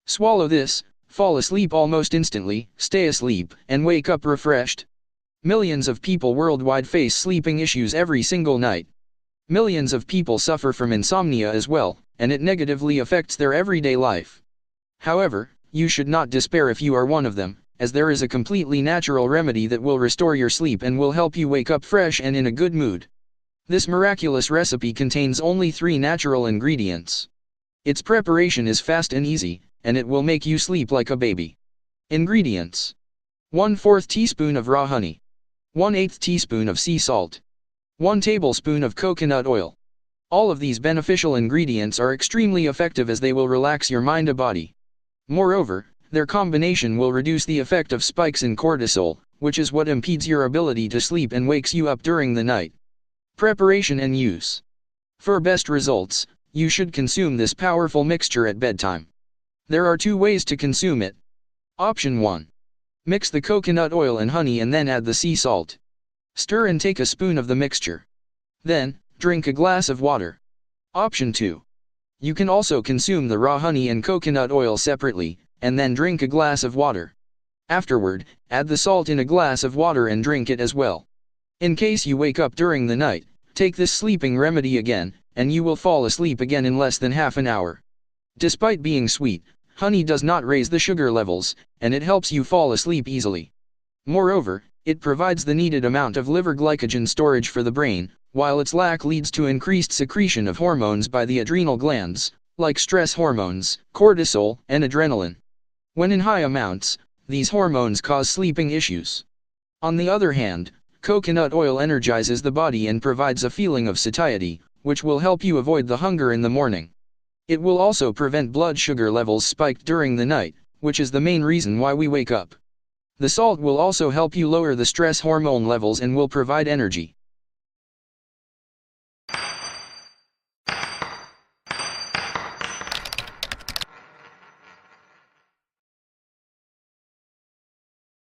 Swallow this, fall asleep almost instantly, stay asleep, and wake up refreshed. Millions of people worldwide face sleeping issues every single night. Millions of people suffer from insomnia as well, and it negatively affects their everyday life. However, you should not despair if you are one of them, as there is a completely natural remedy that will restore your sleep and will help you wake up fresh and in a good mood. This miraculous recipe contains only 3 natural ingredients. Its preparation is fast and easy, and it will make you sleep like a baby. Ingredients: 1/4 teaspoon of raw honey, 1/8 teaspoon of sea salt, 1 tablespoon of coconut oil. All of these beneficial ingredients are extremely effective as they will relax your mind and body. Moreover, their combination will reduce the effect of spikes in cortisol, which is what impedes your ability to sleep and wakes you up during the night. Preparation and use. For best results, you should consume this powerful mixture at bedtime. There are 2 ways to consume it. Option 1. Mix the coconut oil and honey and then add the sea salt. Stir and take a spoon of the mixture. Then, drink a glass of water. Option 2. You can also consume the raw honey and coconut oil separately, and then drink a glass of water. Afterward, add the salt in a glass of water and drink it as well. In case you wake up during the night, take this sleeping remedy again, and you will fall asleep again in less than half an hour. Despite being sweet, honey does not raise the sugar levels, and it helps you fall asleep easily. Moreover, it provides the needed amount of liver glycogen storage for the brain, while its lack leads to increased secretion of hormones by the adrenal glands, like stress hormones, cortisol, and adrenaline. When in high amounts, these hormones cause sleeping issues. On the other hand, coconut oil energizes the body and provides a feeling of satiety, which will help you avoid the hunger in the morning. It will also prevent blood sugar levels spiked during the night, which is the main reason why we wake up. The salt will also help you lower the stress hormone levels and will provide energy.